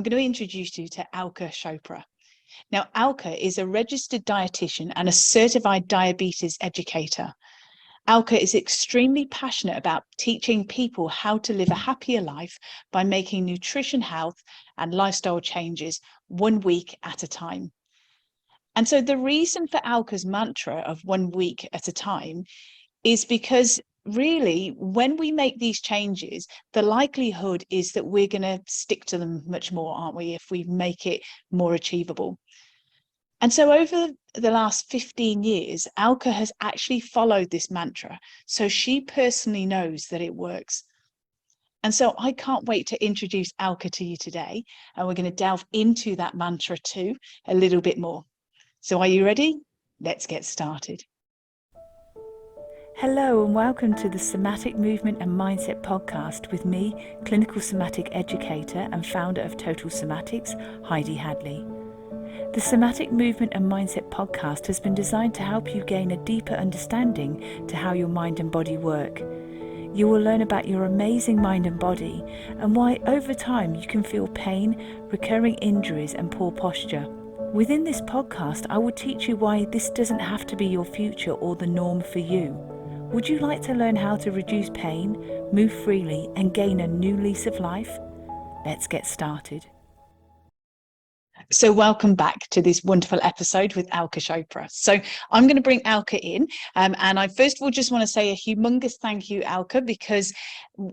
I'm going to introduce you to Alka Chopra. Now, Alka is a registered dietitian and a certified diabetes educator. Alka is extremely passionate about teaching people how to live a happier life by making nutrition, health, and lifestyle changes 1 week at a time. And so the reason for Alka's mantra of 1 week at a time is because really, when we make these changes, the likelihood is that we're going to stick to them much more, aren't we, if we make it more achievable. And so over the last 15 years, Alka has actually followed this mantra. So she personally knows that it works. And so I can't wait to introduce Alka to you today. And we're going to delve into that mantra too a little bit more. So are you ready? Let's get started. Hello and welcome to the Somatic Movement and Mindset podcast with me, clinical somatic educator and founder of Total Somatics, Heidi Hadley. The Somatic Movement and Mindset podcast has been designed to help you gain a deeper understanding to how your mind and body work. You will learn about your amazing mind and body and why over time you can feel pain, recurring injuries and poor posture. Within this podcast, I will teach you why this doesn't have to be your future or the norm for you. Would you like to learn how to reduce pain, move freely, and gain a new lease of life? Let's get started. So welcome back to this wonderful episode with Alka Chopra. So I'm going to bring Alka in and I first of all just want to say a humongous thank you, Alka, because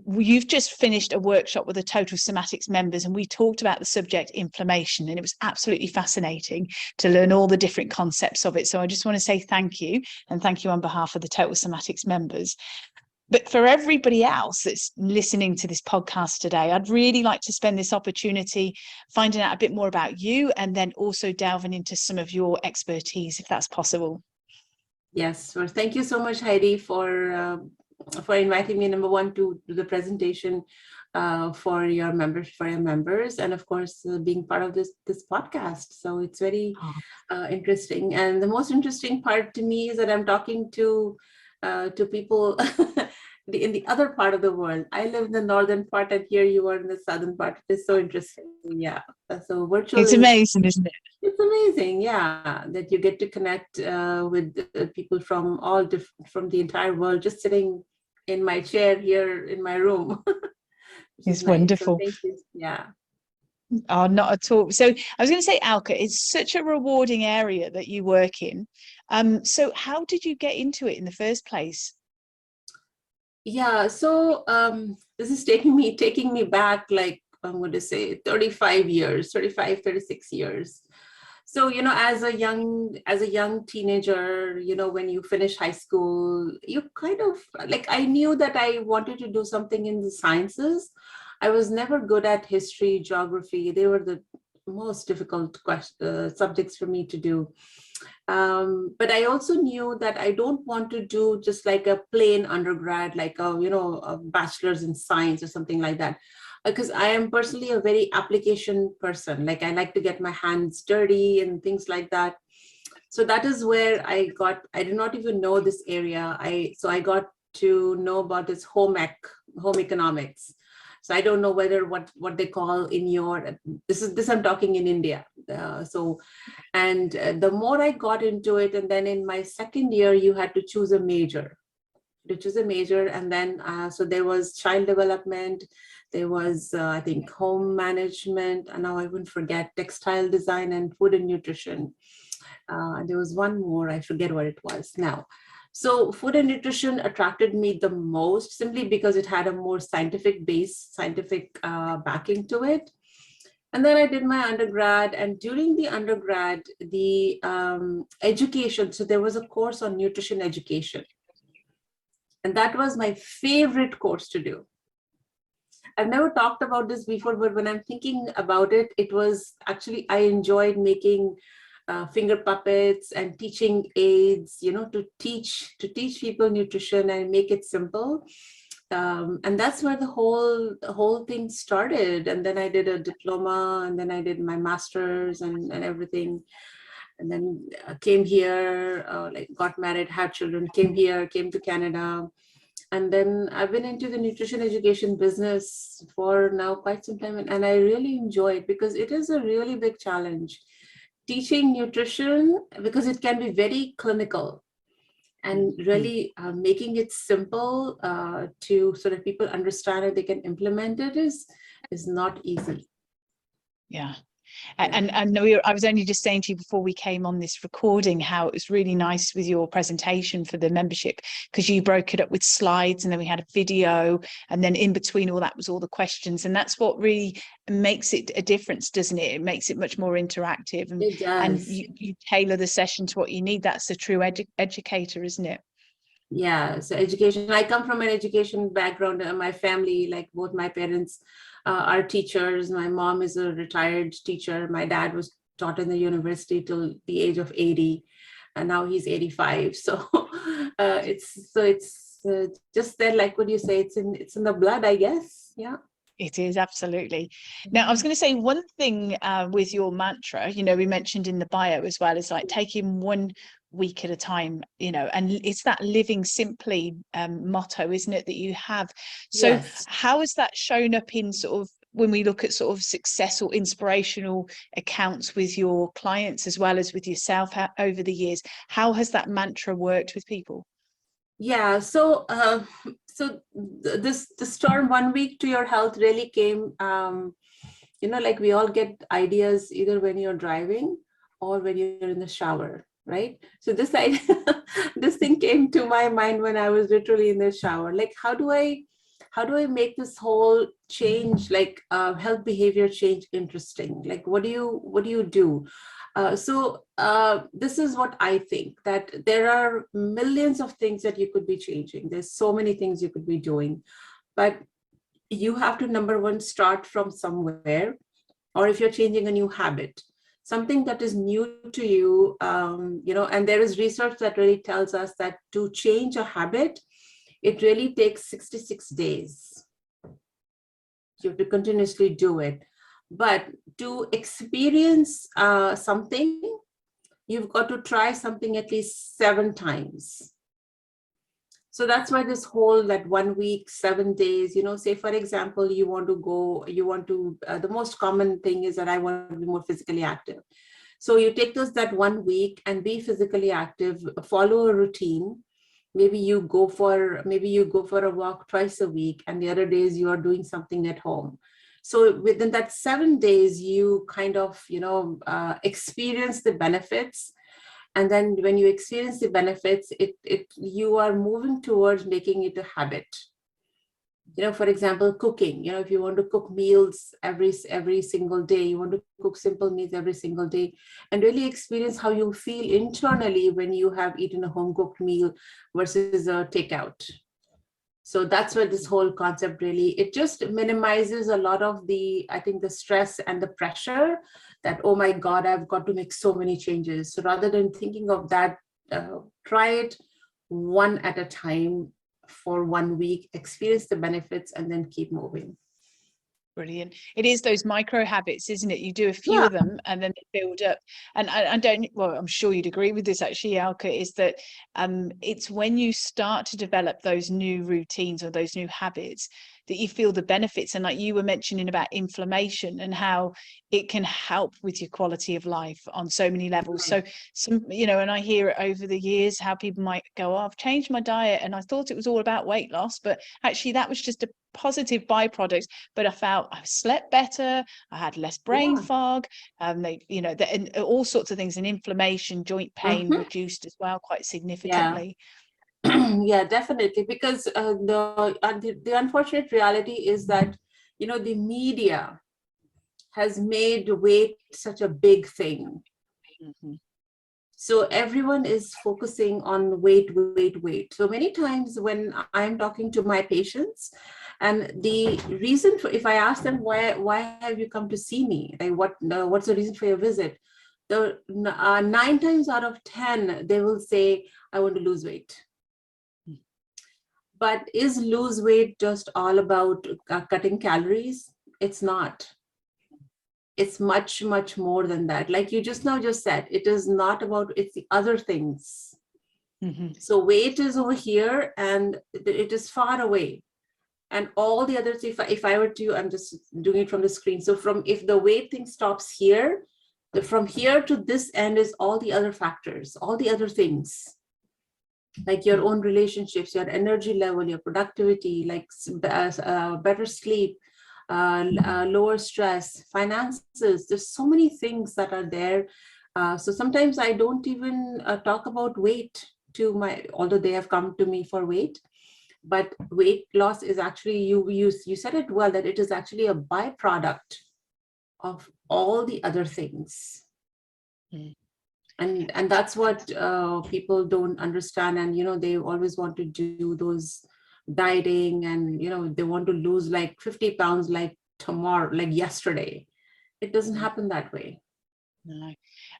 you've just finished a workshop with the Total Somatics members and we talked about the subject inflammation and it was absolutely fascinating to learn all the different concepts of it. So I just want to say thank you and thank you on behalf of the Total Somatics members. But for everybody else that's listening to this podcast today, I'd really like to spend this opportunity finding out a bit more about you and then also delving into some of your expertise, if that's possible. Yes, well, thank you so much, Heidi, for inviting me, number one, to the presentation for your members, and of course, being part of this podcast. So it's very interesting. And the most interesting part to me is that I'm talking to people in the other part of the world. I live in the northern part and here you are in the southern part. It's so interesting. Yeah. So virtually, it's amazing, isn't it? It's amazing. Yeah. That you get to connect with people from from the entire world, just sitting in my chair here in my room. It's wonderful. So thank you. Yeah. Oh, not at all. So I was going to say, Alka, it's such a rewarding area that you work in. So how did you get into it in the first place? Yeah, so this is taking me back, like I'm going to say 36 years. So, as a young teenager, when you finish high school, you kind of like, I knew that I wanted to do something in the sciences. I was never good at history, geography. They were the most difficult subjects for me to do. But I also knew that I don't want to do just like a plain undergrad, like a bachelor's in science or something like that, because I am personally a very application person. Like I like to get my hands dirty and things like that. So that is where I did not even know this area. So I got to know about this home economics. So I don't know whether what they call in this I'm talking in India. The more I got into it, and then in my second year, you had to choose a major. And then so there was child development, there was I think home management, and now I wouldn't forget textile design and food and nutrition. There was one more, I forget what it was now. So food and nutrition attracted me the most simply because it had a more scientific backing to it. And then I did my undergrad, and during the undergrad, the education, so there was a course on nutrition education. And that was my favorite course to do. I've never talked about this before, but when I'm thinking about it, it was actually, I enjoyed making finger puppets and teaching aids, to teach people nutrition and make it simple. And that's where the whole thing started. And then I did a diploma, and then I did my master's and everything. And then came here, got married, had children, came to Canada. And then I've been into the nutrition education business for now quite some time, and I really enjoy it because it is a really big challenge. Teaching nutrition, because it can be very clinical, and really making it simple to so that people understand it, they can implement it is not easy. Yeah. Yeah. And I was only just saying to you before we came on this recording how it was really nice with your presentation for the membership, because you broke it up with slides and then we had a video, and then in between all that was all the questions, and that's what really makes it a difference, doesn't it? It makes it much more interactive, and It does. you tailor the session to what you need. That's a true educator, isn't it? Yeah, so education, I come from an education background. My family, like both my parents are teachers. My mom is a retired teacher. My dad was taught in the university till the age of 80, and now he's 85. So it's just that, like what you say, it's in the blood, I guess. Yeah. It is, absolutely. Now, I was going to say one thing with your mantra, we mentioned in the bio as well, is like taking one week at a time, and it's that living simply motto, isn't it, that you have? So Yes. how has that shown up in sort of when we look at sort of success or inspirational accounts with your clients as well as with yourself over the years? How has that mantra worked with people? Yeah, so this term 1 week to your health really came, like we all get ideas either when you're driving or when you're in the shower, right? So this idea, this thing came to my mind when I was literally in the shower. Like, how do I make this whole change, like health behavior change, interesting? Like, what do you do? So this is what I think, that there are millions of things that you could be changing. There's so many things you could be doing, but you have to, number one, start from somewhere. Or if you're changing a new habit, something that is new to you, and there is research that really tells us that to change a habit, it really takes 66 days. You have to continuously do it. But to experience something, you've got to try something at least 7 times. So that's why this whole, that 1 week, 7 days, say for example, the most common thing is that I want to be more physically active. So you take that 1 week and be physically active, follow a routine. Maybe you go for a walk twice a week, and the other days you are doing something at home. So within that 7 days, you kind of, experience the benefits. And then when you experience the benefits, you are moving towards making it a habit. For example, cooking, if you want to cook meals every single day, you want to cook simple meals every single day, and really experience how you feel internally when you have eaten a home cooked meal versus a takeout. So that's where this whole concept really, it just minimizes a lot of the stress and the pressure that, oh my God, I've got to make so many changes. So rather than thinking of that, try it one at a time for 1 week, experience the benefits, and then keep moving. Brilliant. It is those micro habits, isn't it? You do a few of them and then they build up. And I'm sure you'd agree with this actually, Alka, is that it's when you start to develop those new routines or those new habits that you feel the benefits. And like you were mentioning about inflammation and how it can help with your quality of life on so many levels. Right. So and I hear it over the years how people might go, oh, I've changed my diet and I thought it was all about weight loss, but actually that was just a positive byproduct. But I felt I slept better, I had less brain fog, and all sorts of things, and inflammation, joint pain reduced as well quite significantly. Yeah, definitely, because the unfortunate reality is that the media has made weight such a big thing. So everyone is focusing on weight. So many times when I'm talking to my patients, and the reason for, if I ask them why have you come to see me, like what's the reason for your visit, the 9 times out of 10 they will say, I want to lose weight. But is lose weight just all about cutting calories? It's not. It's much, much more than that. Like you just said, it is not about, it's the other things. So weight is over here and it is far away. And all the others, if I were to, I'm just doing it from the screen. So if the weight thing stops here, from here to this end is all the other factors, all the other things, like your own relationships, your energy level, your productivity, like better sleep, lower stress, finances. There's so many things that are there. So sometimes I don't even talk about weight although they have come to me for weight. But weight loss is actually, you said it well, that it is actually a byproduct of all the other things. And that's what people don't understand. And, they always want to do those dieting and, they want to lose like 50 pounds like tomorrow, like yesterday. It doesn't happen that way. No.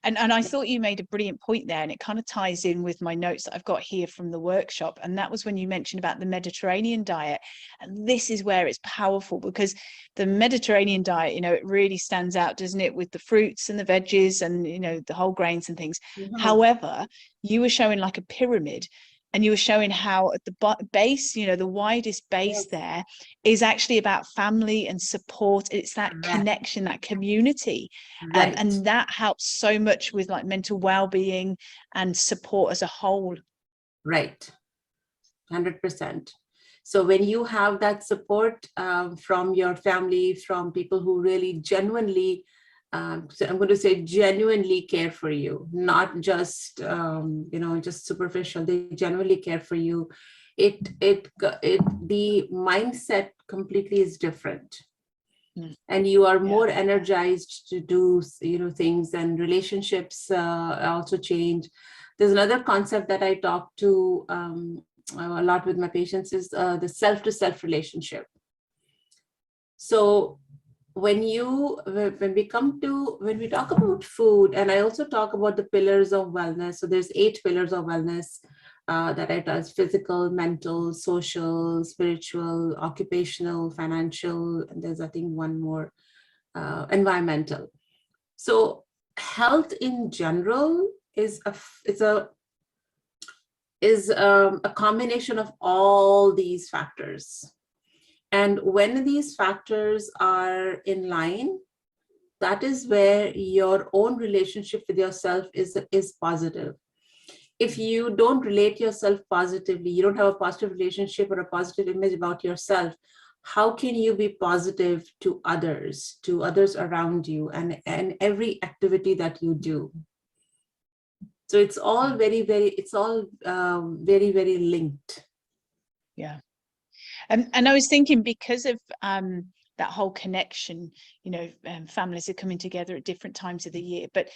And I thought you made a brilliant point there, and it kind of ties in with my notes that I've got here from the workshop. And that was when you mentioned about the Mediterranean diet. And this is where it's powerful, because the Mediterranean diet, it really stands out, doesn't it, with the fruits and the veggies and, the whole grains and things. However, you were showing like a pyramid, and you were showing how at the base, the widest base there is actually about family and support. It's that connection, that community. And that helps so much with like mental well-being and support as a whole. Right. 100%. So when you have that support from your family, from people who really genuinely, so I'm going to say genuinely care for you, not just, just superficial, they genuinely care for you. The mindset completely is different. And you are more energized to do, things, and relationships also change. There's another concept that I talk to a lot with my patients is the self-to-self relationship. So when we talk about food, and I also talk about the pillars of wellness. So there's 8 pillars of wellness that I touch: physical, mental, social, spiritual, occupational, financial, and there's, I think, one more, environmental. So health in general is a combination of all these factors. And when these factors are in line, that is where your own relationship with yourself is positive. If you don't relate yourself positively, you don't have a positive relationship or a positive image about yourself, how can you be positive to others around you, and every activity that you do? So it's all very, very linked. Yeah. And I was thinking, because of that whole connection, families are coming together at different times of the year. But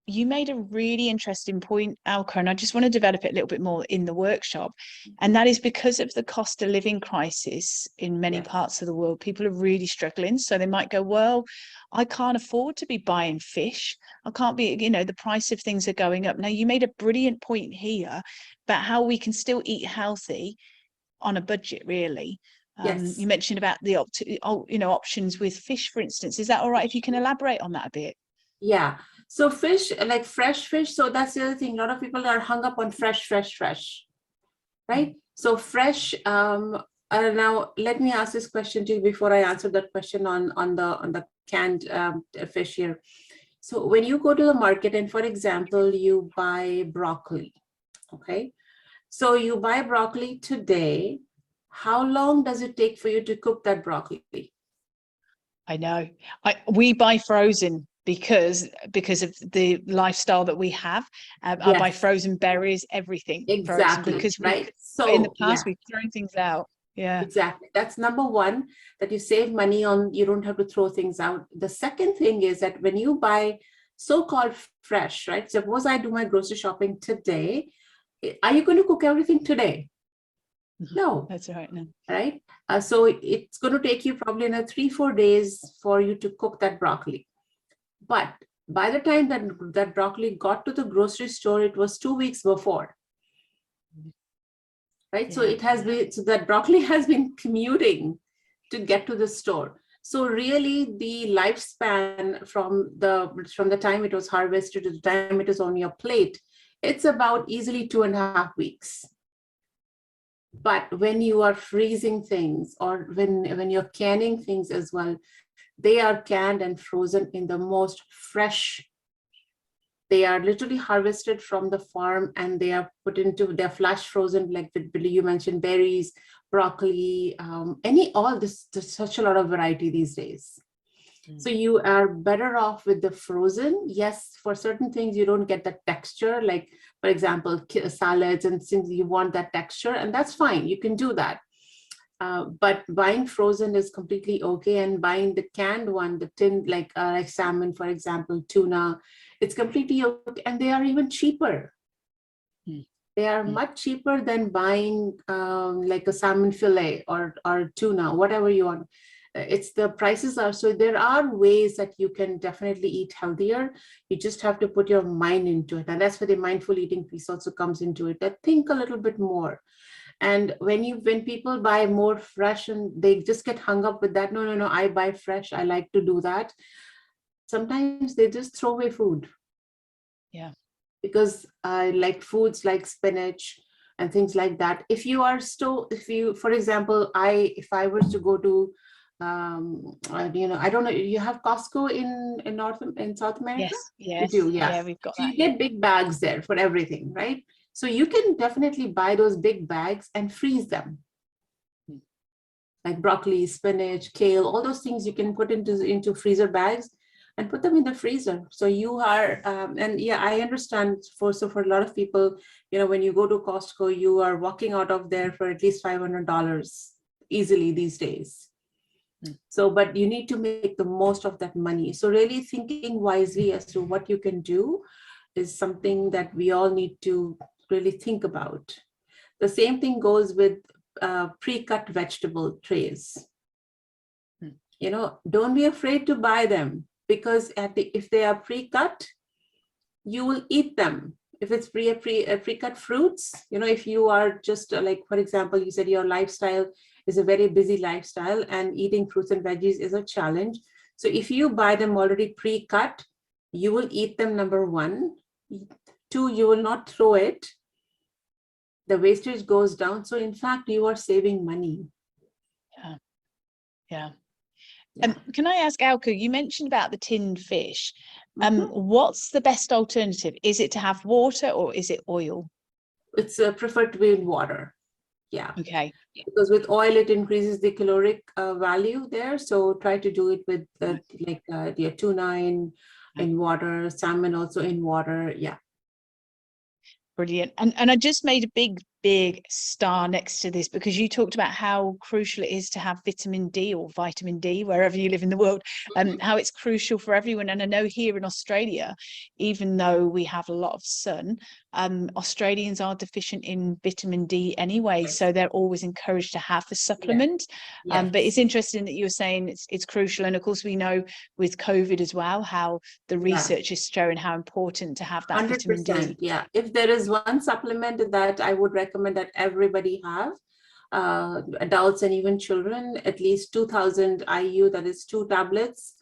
you made a really interesting point, Alka, and I just want to develop it a little bit more in the workshop. And that is because of the cost of living crisis in many parts of the world, people are really struggling. So they might go, well, I can't afford to be buying fish. I can't be, the price of things are going up. Now, you made a brilliant point here about how we can still eat healthy on a budget, really. You mentioned about the options with fish, for instance. Is that all right if you can elaborate on that a bit? Yeah. So fish, like fresh fish. So that's the other thing. A lot of people are hung up on fresh, right? So fresh. Now let me ask this question to you before I answer that question on the canned fish here. So when you go to the market and, for example, you buy broccoli, okay? So you buy broccoli today. How long does it take for you to cook that broccoli? I know. We buy frozen because of the lifestyle that we have. I buy frozen berries, everything. Exactly. Frozen, because so in the past we've thrown things out. Yeah. Exactly. That's number one, that you save money on. You don't have to throw things out. The second thing is that when you buy so-called fresh, right? Suppose I do my grocery shopping today. Are you going to cook everything today? No. That's right. No. Right. So it's going to take you probably another 3-4 days for you to cook that broccoli. But by the time that broccoli got to the grocery store, it was 2 weeks before. Right. So it has been, so that broccoli has been commuting to get to the store. So really the lifespan from the time it was harvested to the time it is on your plate It's about easily 2.5 weeks. But when you are freezing things, or when you're canning things as well, they are canned and frozen in the most fresh. They are literally harvested from the farm and they are put into, they're flash frozen, like you mentioned, berries, broccoli, all this. There's such a lot of variety these days. So you are better off with the frozen. Yes, for certain things, you don't get that texture. Like, for example, salads and things, you want that texture, and that's fine. You can do that. But buying frozen is completely okay. And buying the canned one, the tin, like salmon, for example, tuna, it's completely okay. And they are even cheaper. They are much cheaper than buying like a salmon fillet or tuna, whatever you want. It's the prices are, so there are ways that you can definitely eat healthier. You just have to put your mind into it. And that's where the mindful eating piece also comes into it. That think a little bit more. And when people buy more fresh and they just get hung up with that, no, I buy fresh, I like to do that. Sometimes they just throw away food. Yeah. Because I like foods like spinach and things like that. If you, for example, if I was to go to, I don't know, you have Costco in South America? Yes, you do, yeah. We've got so that. You get big bags there for everything, right? So you can definitely buy those big bags and freeze them. Like broccoli, spinach, kale, all those things you can put into freezer bags and put them in the freezer. So you are, and yeah, I understand for a lot of people, when you go to Costco, you are walking out of there for at least $500 easily these days. So, but you need to make the most of that money. So really thinking wisely as to what you can do is something that we all need to really think about. The same thing goes with pre-cut vegetable trays. Don't be afraid to buy them, because if they are pre-cut, you will eat them. If it's pre-cut fruits, if you are just like, for example, you said your lifestyle is a very busy lifestyle and eating fruits and veggies is a challenge. So if you buy them already pre-cut, you will eat them, number one. Two, you will not throw it. The wastage goes down. So in fact, you are saving money. Yeah. Can I ask, Alka, you mentioned about the tinned fish. What's the best alternative? Is it to have water or is it oil? It's preferred to be in water. Yeah. Okay. Because with oil, it increases the caloric value there. So try to do it with the tuna in water, salmon also in water. Yeah. Brilliant. And I just made a big star next to this because you talked about how crucial it is to have vitamin D or vitamin D wherever you live in the world, and how it's crucial for everyone. And I know here in Australia, even though we have a lot of sun, Australians are deficient in vitamin D anyway, so they're always encouraged to have the supplement. But it's interesting that you were saying it's crucial. And of course we know with COVID as well how the research is showing how important to have that 100%, vitamin D. Yeah, if there is one supplement that I would recommend that everybody have, adults and even children, at least 2000 IU, that is 2 tablets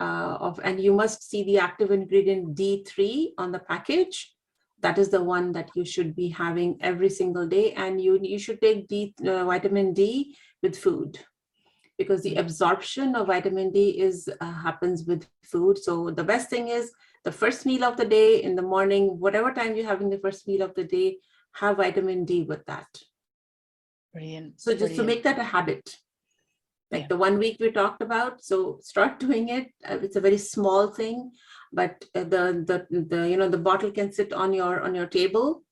and you must see the active ingredient D3 on the package. That is the one that you should be having every single day. And you should take vitamin D with food, because the absorption of vitamin D happens with food. So the best thing is the first meal of the day in the morning, whatever time you're having the first meal of the day, have vitamin D with that. Brilliant. So just to make that a habit, like the 1 week we talked about. So start doing it. It's a very small thing, but the bottle can sit on your table,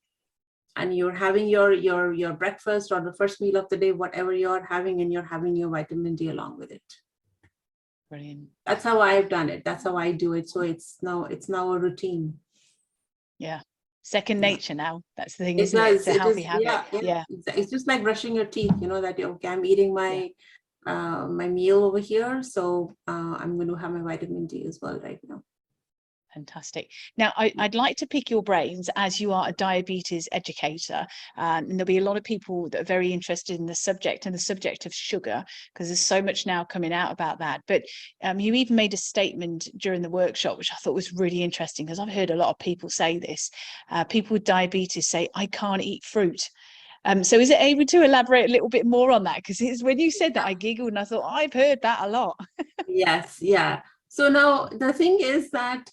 and you're having your breakfast or the first meal of the day, whatever you're having, and you're having your vitamin D along with it. Brilliant. That's how I've done it. That's how I do it. So it's now a routine. Yeah. Second nature now. That's the thing, It isn't does. it? It's a healthy habit. Yeah. It's just like brushing your teeth, that okay, I'm eating my my meal over here. So I'm going to have my vitamin D as well right now. Fantastic. Now, I'd like to pick your brains as you are a diabetes educator. And there'll be a lot of people that are very interested in the subject and the subject of sugar, because there's so much now coming out about that. But you even made a statement during the workshop, which I thought was really interesting, because I've heard a lot of people say this. People with diabetes say, I can't eat fruit. So is it able to elaborate a little bit more on that? Because it's when you said that, I giggled and I thought, I've heard that a lot. Yes, yeah. So now the thing is that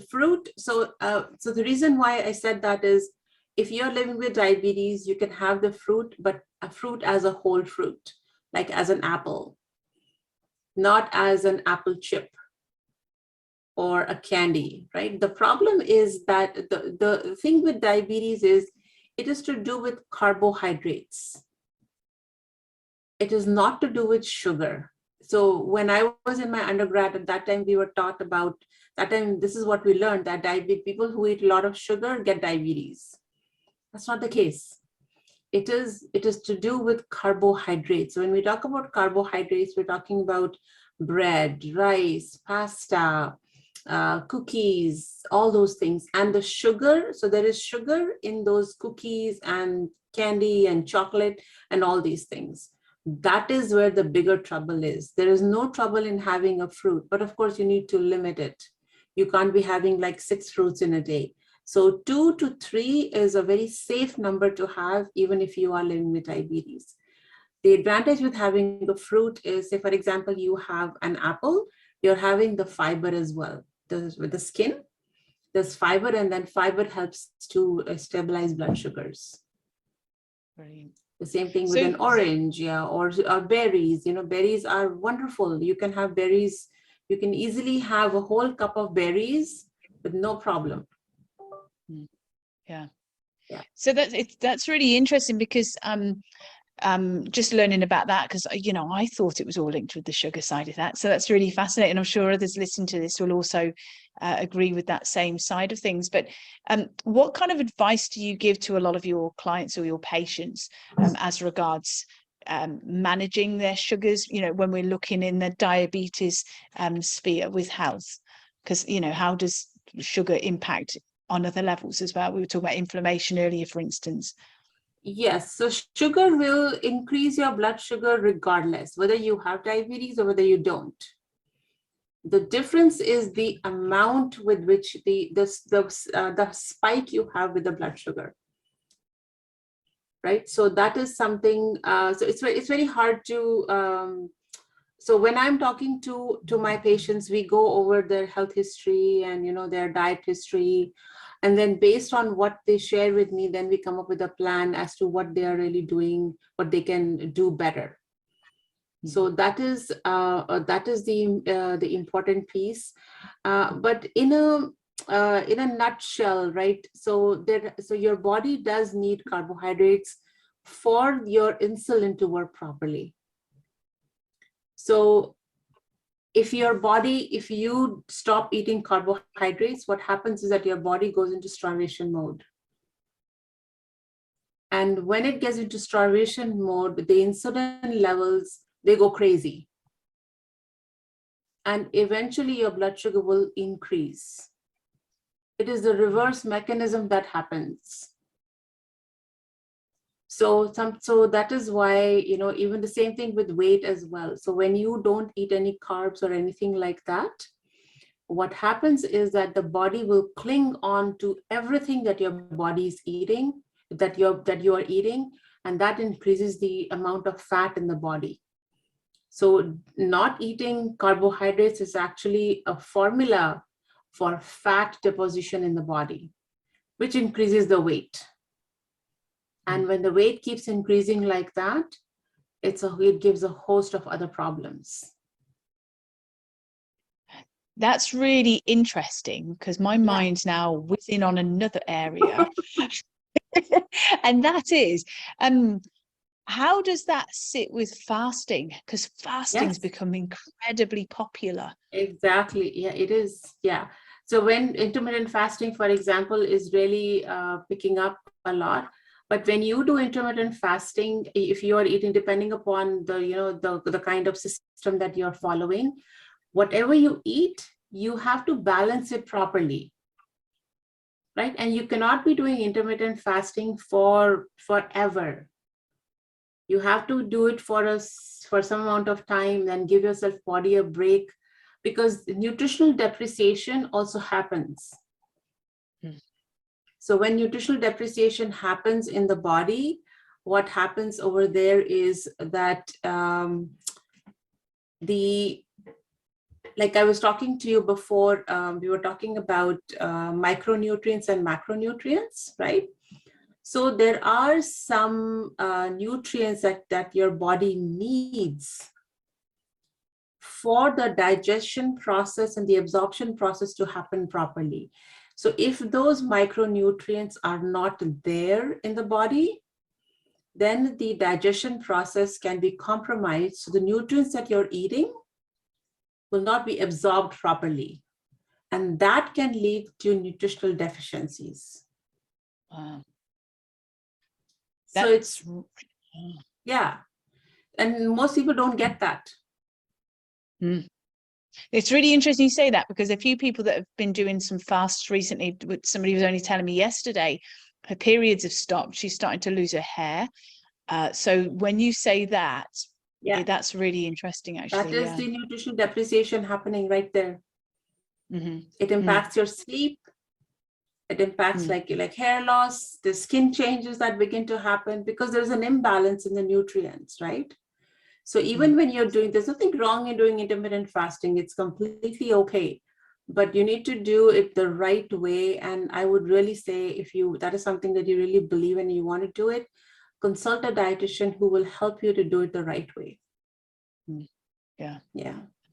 fruit, so the reason why I said that is, if you're living with diabetes, you can have the fruit, but a fruit as a whole fruit, like as an apple, not as an apple chip or a candy, right? The problem is that the thing with diabetes is it is to do with carbohydrates. It is not to do with sugar. So when I was in my undergrad, at that time we were taught about, that time this is what we learned, that people who eat a lot of sugar get diabetes. That's not the case. It is to do with carbohydrates. So when we talk about carbohydrates, we're talking about bread, rice, pasta, cookies, all those things. And the sugar, so there is sugar in those cookies and candy and chocolate and all these things. That is where the bigger trouble is. There is no trouble in having a fruit, but of course you need to limit it. You can't be having like 6 fruits in a day. So 2 to 3 is a very safe number to have, even if you are living with diabetes. The advantage with having a fruit is, say for example, you have an apple, you're having the fiber as well. With the skin, there's fiber, and then fiber helps to stabilize blood sugars. Brilliant. The same thing with an orange, yeah, or berries. You know, berries are wonderful. You can have berries. You can easily have a whole cup of berries with no problem. Yeah. Yeah. So that's really interesting, because just learning about that, because I thought it was all linked with the sugar side of that. So that's really fascinating. I'm sure others listening to this will also agree with that same side of things. But what kind of advice do you give to a lot of your clients or your patients as regards managing their sugars, when we're looking in the diabetes sphere with health? Because how does sugar impact on other levels as well? We were talking about inflammation earlier, for instance. Yes, so sugar will increase your blood sugar regardless, whether you have diabetes or whether you don't. The difference is the amount with which the spike you have with the blood sugar, right? So that is something. So it's very hard to. So when I'm talking to my patients, we go over their health history and their diet history. And then based on what they share with me, then we come up with a plan as to what they are really doing, what they can do better. So that is the important piece. But in a nutshell, right? So your body does need carbohydrates for your insulin to work properly. So if you stop eating carbohydrates, what happens is that your body goes into starvation mode. And when it gets into starvation mode, the insulin levels, they go crazy. And eventually your blood sugar will increase. It is the reverse mechanism that happens. So that is why, even the same thing with weight as well. So when you don't eat any carbs or anything like that, what happens is that the body will cling on to everything that your body is eating, that you are eating, and that increases the amount of fat in the body. So not eating carbohydrates is actually a formula for fat deposition in the body, which increases the weight. And when the weight keeps increasing like that, it gives a host of other problems. That's really interesting, because my mind's now whizzing on another area. And that is, how does that sit with fasting? Because fasting's become incredibly popular. Exactly. Yeah, it is. Yeah. So when intermittent fasting, for example, is really picking up a lot. But when you do intermittent fasting, if you are eating, depending upon the kind of system that you're following, whatever you eat, you have to balance it properly, right? And you cannot be doing intermittent fasting for forever. You have to do it for some amount of time, then give yourself body a break, because nutritional depreciation also happens. So when nutritional depreciation happens in the body, what happens over there is that like I was talking to you before, we were talking about micronutrients and macronutrients, right? So there are some nutrients that your body needs for the digestion process and the absorption process to happen properly. So if those micronutrients are not there in the body, then the digestion process can be compromised. So the nutrients that you're eating will not be absorbed properly. And that can lead to nutritional deficiencies. Wow. So it's, yeah. And most people don't get that. It's really interesting you say that, because a few people that have been doing some fasts recently, somebody was only telling me yesterday, her periods have stopped. She's starting to lose her hair. So when you say that, yeah, that's really interesting, actually. That is the nutritional depreciation happening right there. It impacts your sleep. It impacts like hair loss, the skin changes that begin to happen because there's an imbalance in the nutrients, right? So even when you're doing, there's nothing wrong in doing intermittent fasting. It's completely okay, but you need to do it the right way. And I would really say, if that is something that you really believe in and you want to do it, consult a dietitian who will help you to do it the right way. Yeah.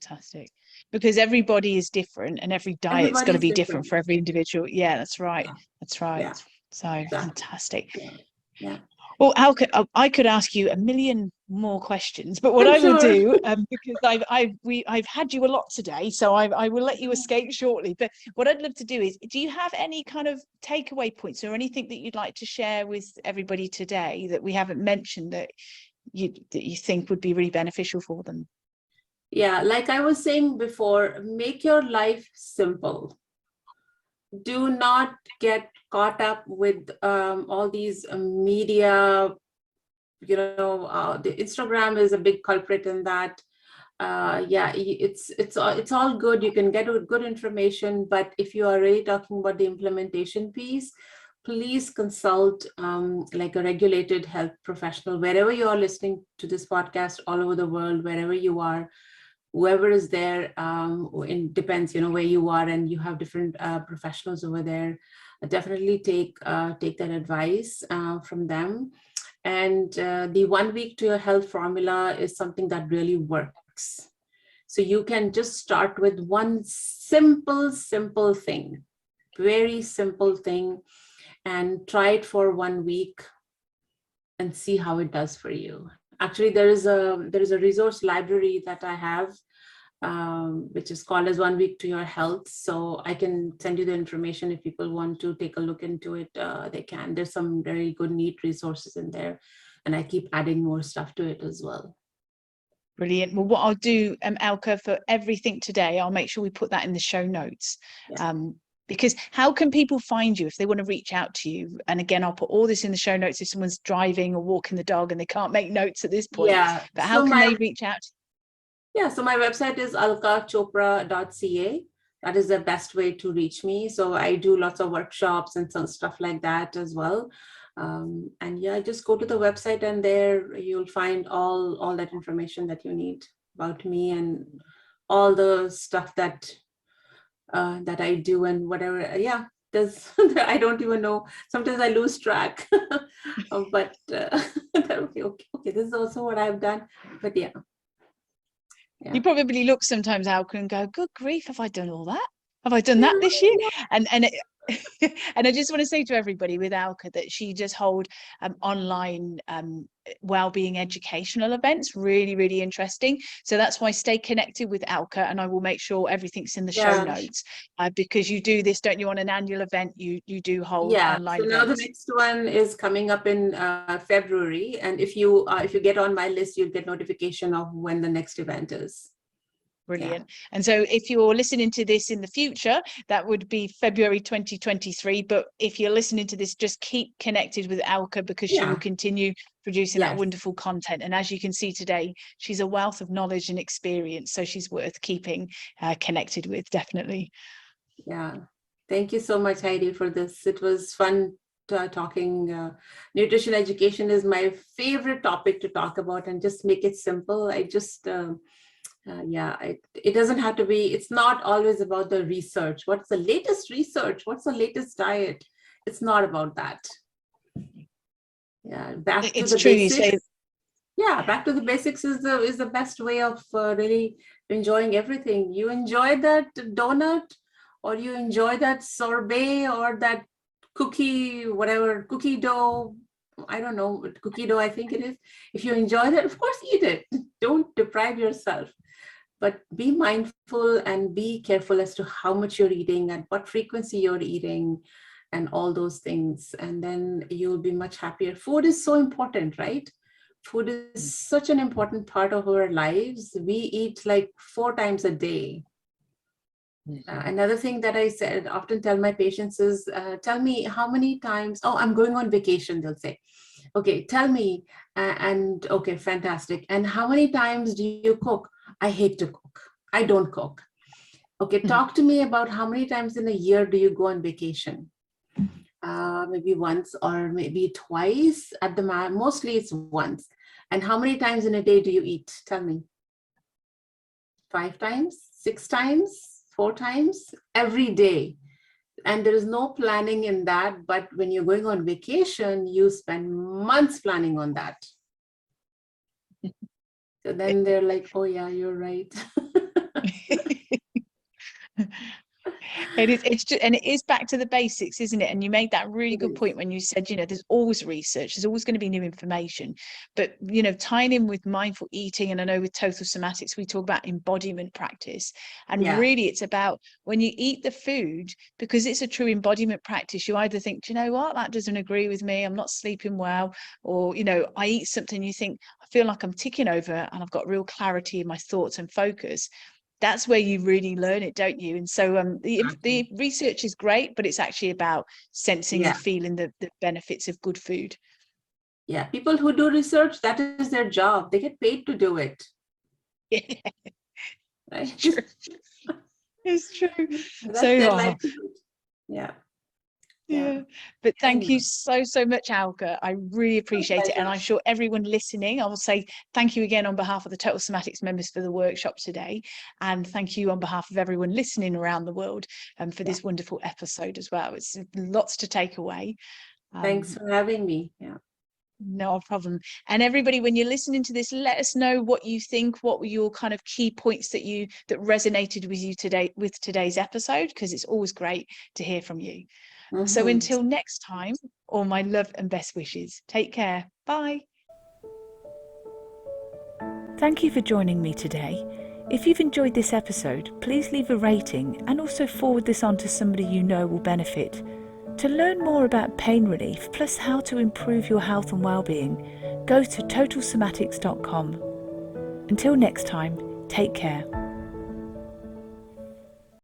Fantastic. Because everybody is different and every diet's got to be different for every individual. Yeah, that's right. That's right. Yeah. So fantastic. Yeah. Well, Alka, I could ask you a million more questions, but what I will do, because I've had you a lot today, so I will let you escape shortly. But what I'd love to do is, do you have any kind of takeaway points or anything that you'd like to share with everybody today that we haven't mentioned that you think would be really beneficial for them? Yeah, like I was saying before, make your life simple. Do not get caught up with all these media. The Instagram is a big culprit in that. Yeah, it's all good. You can get good information, but if you are really talking about the implementation piece, please consult like a regulated health professional wherever you are listening to this podcast, all over the world, wherever you are. Whoever is there, it depends, where you are, and you have different professionals over there. Definitely take that advice from them. And the 1 week to your health formula is something that really works. So you can just start with one simple thing, very simple thing, and try it for 1 week and see how it does for you. Actually, there is a resource library that I have, which is called as 1 week to your health. So I can send you the information if people want to take a look into it. They can. There's some very good, neat resources in there, and I keep adding more stuff to it as well. Brilliant. Well, what I'll do, Alka, for everything today, I'll make sure we put that in the show notes. Yeah. Because how can people find you if they want to reach out to you? And again, I'll put all this in the show notes if someone's driving or walking the dog and they can't make notes at this point. Yeah. But how can they reach out? Yeah, so my website is alkachopra.ca. That is the best way to reach me. So I do lots of workshops and some stuff like that as well. And yeah, just go to the website and there you'll find all that information that you need about me and all the stuff that I do and whatever. Yeah, I don't even know. Sometimes I lose track, but okay, this is also what I've done. But yeah. You probably look sometimes, Alka, and go, good grief, have I done all that? Have I done that this year? And I just want to say to everybody with Alka that she just hold online well-being educational events, really, really interesting. So that's why stay connected with Alka, and I will make sure everything's in the show notes, because you do this, don't you, on an annual event? You do hold online events. So now the next one is coming up in February, and if you get on my list, you'll get notification of when the next event is. Brilliant. And so if you're listening to this in the future, that would be February 2023. But if you're listening to this, just keep connected with Alka, because she will continue producing that wonderful content. And as you can see today, she's a wealth of knowledge and experience. So she's worth keeping connected with, definitely. Yeah. Thank you so much, Heidi, for this. It was fun talking. Nutrition education is my favorite topic to talk about, and just make it simple. I just... it doesn't have to be, it's not always about the research. What's the latest research? What's the latest diet? It's not about that. Yeah, back to the basics. Yeah, back to the basics is the best way of really enjoying everything. You enjoy that donut, or you enjoy that sorbet, or that cookie, whatever, cookie dough. I don't know, cookie dough, I think it is. If you enjoy that, of course, eat it. Don't deprive yourself. But be mindful and be careful as to how much you're eating and what frequency you're eating and all those things. And then you'll be much happier. Food is so important, right? Food is such an important part of our lives. We eat like 4 times a day. Another thing that I said, often tell my patients is, tell me how many times, oh, I'm going on vacation, they'll say. Okay, tell me, and okay, fantastic. And how many times do you cook? I hate to cook. I don't cook. Okay, talk to me about how many times in a year do you go on vacation? Maybe once or maybe twice at the mostly it's once. And how many times in a day do you eat? Tell me. 5 times, 6 times, 4 times, every day. And there is no planning in that. But when you're going on vacation, you spend months planning on that. So then they're like, oh yeah, you're right. It's just, and it is back to the basics, isn't it? And you made that really good point when you said, there's always research, there's always going to be new information, but tying in with mindful eating, and I know with Total Somatics we talk about embodiment practice, and really it's about when you eat the food, because it's a true embodiment practice. You either think, do you know what, that doesn't agree with me, I'm not sleeping well, or I eat something, you think, I feel like I'm ticking over and I've got real clarity in my thoughts and focus. That's where you really learn it, don't you? And so the research is great, but it's actually about sensing and feeling the benefits of good food. Yeah, people who do research, that is their job. They get paid to do it. Yeah. Right? True. It's true. That's so their life. Yeah. But thank you so much, Alka. I really appreciate it. And I'm sure everyone listening, I will say thank you again on behalf of the Total Somatics members for the workshop today. And thank you on behalf of everyone listening around the world for this wonderful episode as well. It's lots to take away. Thanks for having me. Yeah. No problem. And everybody, when you're listening to this, let us know what you think. What were your kind of key points that resonated with you today with today's episode? Because it's always great to hear from you. So until next time, all my love and best wishes. Take care. Bye. Thank you for joining me today. If you've enjoyed this episode, please leave a rating and also forward this on to somebody you know will benefit. To learn more about pain relief, plus how to improve your health and well-being, go to totalsomatics.com. Until next time, take care.